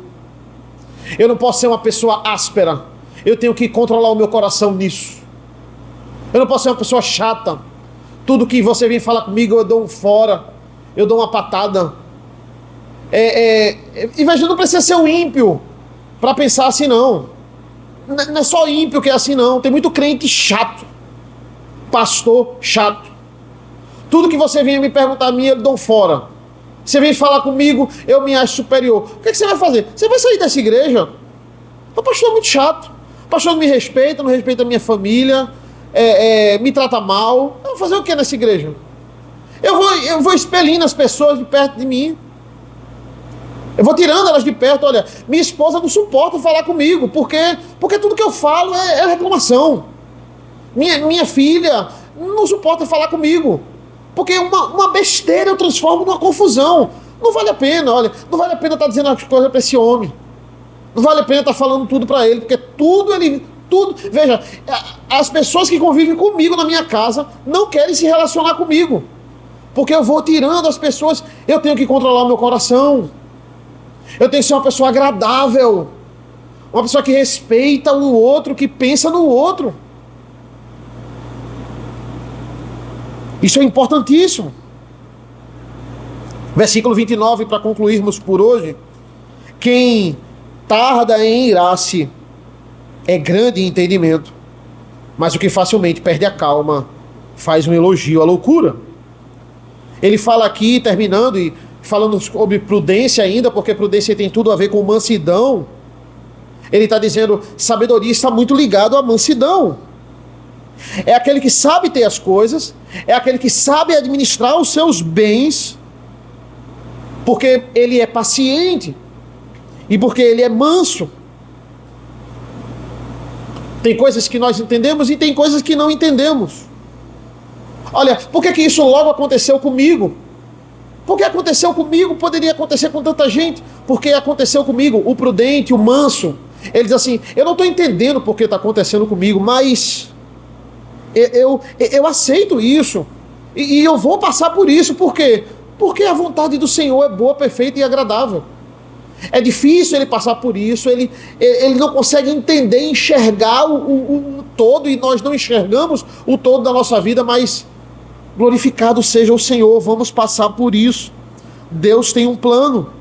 Eu não posso ser uma pessoa áspera. Eu tenho que controlar o meu coração nisso. Eu não posso ser uma pessoa chata. Tudo que você vem falar comigo, eu dou um fora. Eu dou uma patada. Em vez de não precisa ser um ímpio para pensar assim, não. Não é só ímpio que é assim, não. Tem muito crente chato. Pastor chato. Tudo que você vem me perguntar a mim, eu dou um fora. Você vem falar comigo, eu me acho superior. O que você vai fazer? Você vai sair dessa igreja? O pastor é muito chato. O pastor não me respeita, não respeita a minha família. Me trata mal. Eu vou fazer o que nessa igreja? Eu vou expelindo as pessoas de perto de mim. Eu vou tirando elas de perto. Olha, minha esposa não suporta falar comigo, porque tudo que eu falo é reclamação. Minha filha não suporta falar comigo, porque uma besteira eu transformo numa confusão. Não vale a pena, olha, não vale a pena estar dizendo as coisas para esse homem. Não vale a pena estar falando tudo para ele, porque tudo. Veja, as pessoas que convivem comigo na minha casa não querem se relacionar comigo, porque eu vou tirando as pessoas. Eu tenho que controlar o meu coração. Eu tenho que ser uma pessoa agradável, uma pessoa que respeita o outro, que pensa no outro. Isso é importantíssimo. Versículo 29, para concluirmos por hoje. Quem tarda em irar-se é grande em entendimento, mas o que facilmente perde a calma faz um elogio à loucura. Ele fala aqui, terminando, e falando sobre prudência ainda, porque prudência tem tudo a ver com mansidão. Ele está dizendo, sabedoria está muito ligado à mansidão. É aquele que sabe ter as coisas, é aquele que sabe administrar os seus bens, porque ele é paciente e porque ele é manso. Tem coisas que nós entendemos e tem coisas que não entendemos. Olha, por que isso logo aconteceu comigo? Porque aconteceu comigo, poderia acontecer com tanta gente. Porque aconteceu comigo, o prudente, o manso. Ele diz assim, eu não estou entendendo porque está acontecendo comigo, mas eu aceito isso. E eu vou passar por isso. Por quê? Porque a vontade do Senhor é boa, perfeita e agradável. É difícil ele passar por isso, ele não consegue entender, enxergar o todo, e nós não enxergamos o todo da nossa vida, mas glorificado seja o Senhor, vamos passar por isso. Deus tem um plano.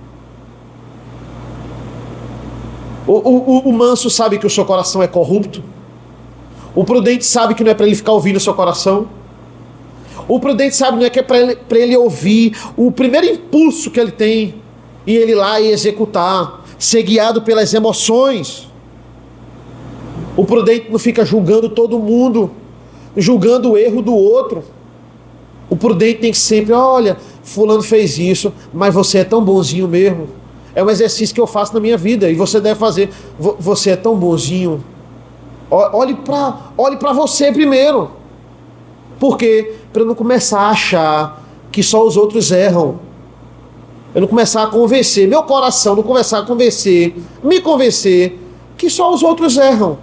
O manso sabe que o seu coração é corrupto. O prudente sabe que não é para ele ficar ouvindo o seu coração. O prudente sabe não é que é para ele ouvir o primeiro impulso que ele tem e ele ir lá e executar, ser guiado pelas emoções. O prudente não fica julgando todo mundo, julgando o erro do outro. O prudente tem que sempre, olha, fulano fez isso, mas você é tão bonzinho mesmo. É um exercício que eu faço na minha vida e você deve fazer. Você é tão bonzinho. Olhe para você primeiro. Por quê? Para eu não começar a achar que só os outros erram. Eu não começar a convencer, meu coração não começar a me convencer que só os outros erram.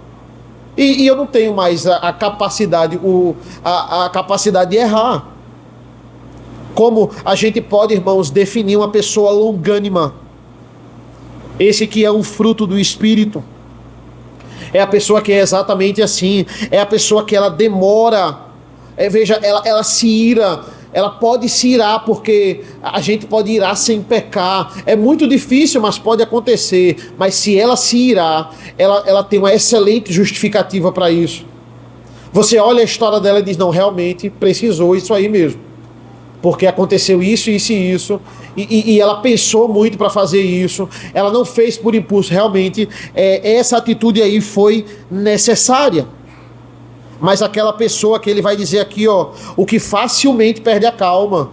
E eu não tenho mais a capacidade, a capacidade de errar. Como a gente pode, irmãos, definir uma pessoa longânima? Esse que é um fruto do Espírito. É a pessoa que é exatamente assim. É a pessoa que ela demora. Veja, ela se ira. Ela pode se irar, porque a gente pode irar sem pecar. É muito difícil, mas pode acontecer. Mas se ela se irar, ela tem uma excelente justificativa para isso. Você olha a história dela e diz, não, realmente precisou isso aí mesmo. Porque aconteceu isso, isso e isso. E ela pensou muito para fazer isso. Ela não fez por impulso. Realmente, essa atitude aí foi necessária. Mas aquela pessoa que ele vai dizer aqui, ó, o que facilmente perde a calma,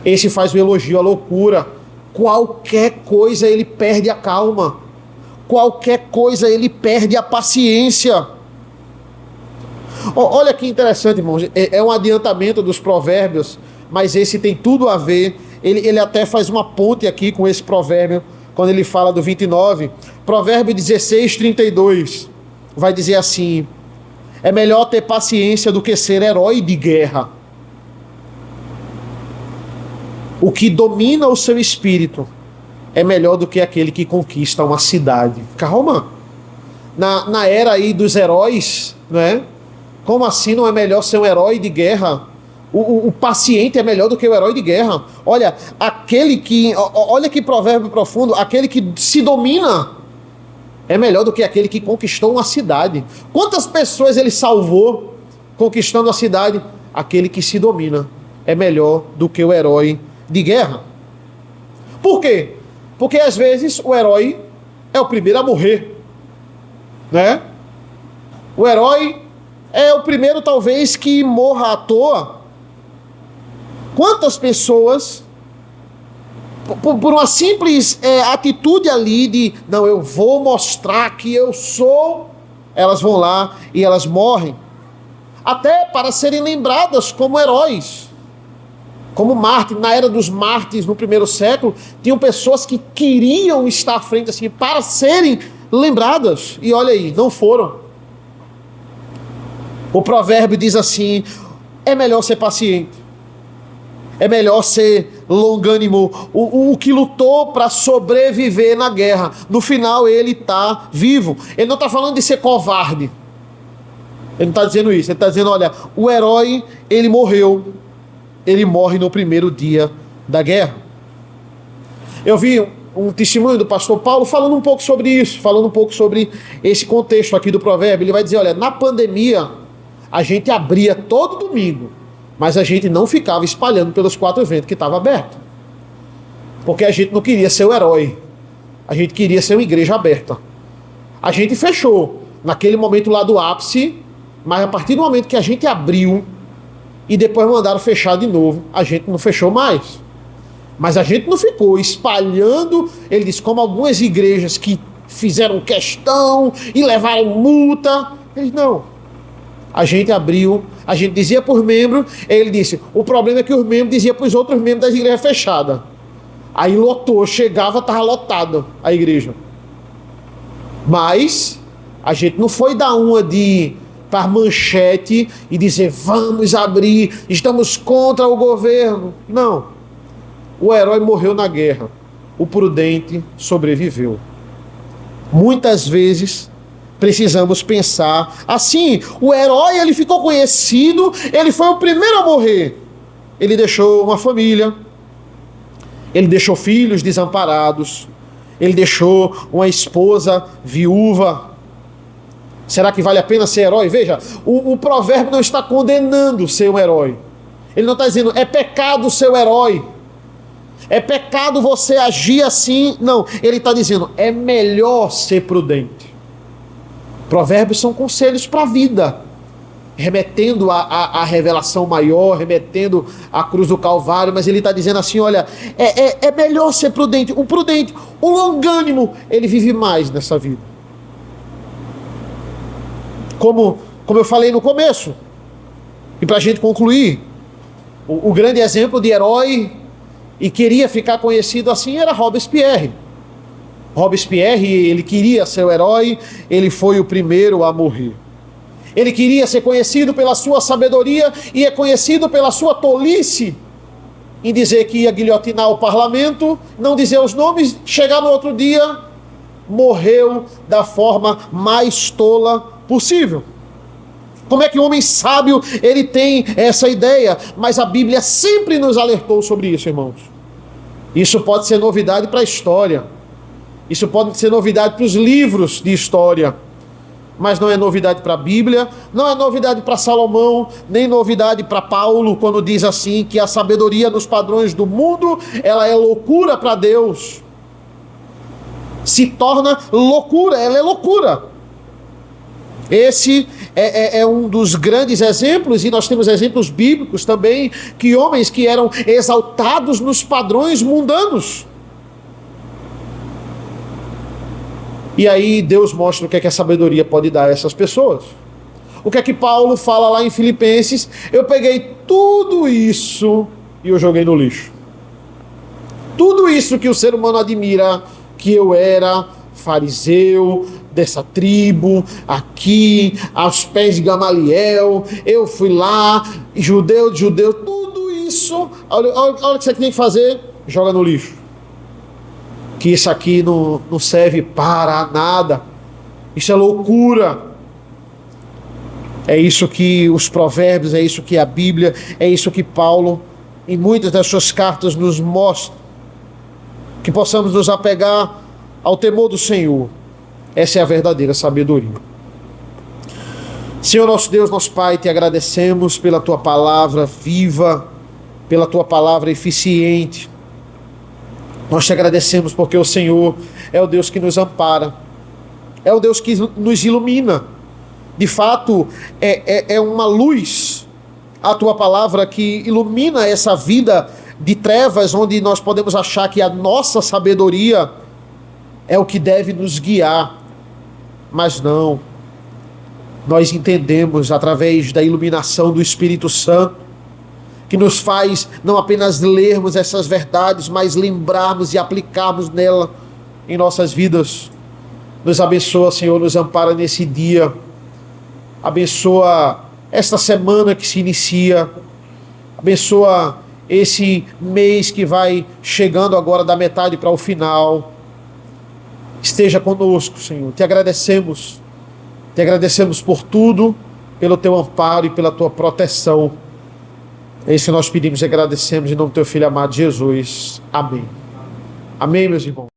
esse faz o elogio à loucura. Qualquer coisa ele perde a calma. Qualquer coisa ele perde a paciência. Olha que interessante, irmãos. É um adiantamento dos provérbios, mas esse tem tudo a ver. Ele até faz uma ponte aqui com esse provérbio, quando ele fala do 29. Provérbio 16:32 vai dizer assim: é melhor ter paciência do que ser herói de guerra. O que domina o seu espírito é melhor do que aquele que conquista uma cidade. Calma. Na era aí dos heróis, não é? Como assim não é melhor ser um herói de guerra? O paciente é melhor do que o herói de guerra. Olha, olha que provérbio profundo. Aquele que se domina é melhor do que aquele que conquistou uma cidade. Quantas pessoas ele salvou conquistando a cidade? Aquele que se domina é melhor do que o herói de guerra. Por quê? Porque às vezes o herói é o primeiro a morrer, né? O herói é o primeiro talvez que morra à toa. Quantas pessoas, por uma simples atitude ali de, não, eu vou mostrar que eu sou, elas vão lá e elas morrem. Até para serem lembradas como heróis. Como mártir, na era dos mártires, no primeiro século, tinham pessoas que queriam estar à frente assim, para serem lembradas. E olha aí, não foram. O provérbio diz assim, é melhor ser paciente. É melhor ser longânimo. O que lutou para sobreviver na guerra, no final ele está vivo. Ele não está falando de ser covarde. Ele não está dizendo isso. Ele está dizendo, olha, o herói, ele morreu. Ele morre no primeiro dia da guerra. Eu vi um testemunho do pastor Paulo falando um pouco sobre isso, falando um pouco sobre esse contexto aqui do provérbio. Ele vai dizer, olha, na pandemia, a gente abria todo domingo, mas a gente não ficava espalhando pelos 4 eventos que estavam abertos. Porque a gente não queria ser o herói. A gente queria ser uma igreja aberta. A gente fechou naquele momento lá do ápice, mas a partir do momento que a gente abriu e depois mandaram fechar de novo, a gente não fechou mais. Mas a gente não ficou espalhando, ele disse, como algumas igrejas que fizeram questão e levaram multa. Ele não. A gente abriu, a gente dizia por membro, ele disse, o problema é que os membros diziam para os outros membros das igrejas fechadas. Aí lotou, chegava, estava lotado a igreja. Mas a gente não foi dar uma de para manchete e dizer, vamos abrir, estamos contra o governo. Não. O herói morreu na guerra, o prudente sobreviveu. Muitas vezes precisamos pensar assim, o herói ele ficou conhecido, ele foi o primeiro a morrer. Ele deixou uma família, ele deixou filhos desamparados, ele deixou uma esposa viúva. Será que vale a pena ser herói? Veja, o provérbio não está condenando ser um herói. Ele não está dizendo, é pecado ser um herói. É pecado você agir assim. Não, ele está dizendo, é melhor ser prudente. Provérbios são conselhos para a vida, remetendo a revelação maior, remetendo à cruz do Calvário, mas ele está dizendo assim, olha, é melhor ser prudente. O prudente, o longânimo, ele vive mais nessa vida. Como eu falei no começo, e para a gente concluir, o grande exemplo de herói, e queria ficar conhecido assim, era Robespierre. Robespierre, ele queria ser o herói, ele foi o primeiro a morrer. Ele queria ser conhecido pela sua sabedoria e é conhecido pela sua tolice em dizer que ia guilhotinar o parlamento, não dizer os nomes, chegar no outro dia, morreu da forma mais tola possível. Como é que o homem sábio, ele tem essa ideia? Mas a Bíblia sempre nos alertou sobre isso, irmãos. Isso pode ser novidade para a história. Isso pode ser novidade para os livros de história. Mas não é novidade para a Bíblia, não é novidade para Salomão, nem novidade para Paulo, quando diz assim, que a sabedoria nos padrões do mundo, ela é loucura para Deus. Se torna loucura, ela é loucura. Esse é um dos grandes exemplos, e nós temos exemplos bíblicos também, que homens que eram exaltados nos padrões mundanos. E aí Deus mostra o que é que a sabedoria pode dar a essas pessoas. O que é que Paulo fala lá em Filipenses? Eu peguei tudo isso e eu joguei no lixo. Tudo isso que o ser humano admira, que eu era fariseu, dessa tribo, aqui, aos pés de Gamaliel, eu fui lá, judeu de judeu, tudo isso, olha o que você tem que fazer, joga no lixo. Que isso aqui não serve para nada, isso é loucura. É isso que os provérbios, é isso que a Bíblia, é isso que Paulo, em muitas das suas cartas, nos mostra. Que possamos nos apegar ao temor do Senhor. Essa é a verdadeira sabedoria. Senhor nosso Deus, nosso Pai, te agradecemos pela tua palavra viva, pela tua palavra eficiente. Nós te agradecemos porque o Senhor é o Deus que nos ampara, é o Deus que nos ilumina. De fato, é uma luz a tua palavra que ilumina essa vida de trevas, onde nós podemos achar que a nossa sabedoria é o que deve nos guiar. Mas não, nós entendemos através da iluminação do Espírito Santo, que nos faz não apenas lermos essas verdades, mas lembrarmos e aplicarmos nela em nossas vidas. Nos abençoa, Senhor, nos ampara nesse dia, abençoa esta semana que se inicia, abençoa esse mês que vai chegando agora da metade para o final. Esteja conosco, Senhor. Te agradecemos por tudo, pelo teu amparo e pela tua proteção. É isso que nós pedimos e agradecemos em nome do teu Filho amado Jesus. Amém. Amém, meus irmãos.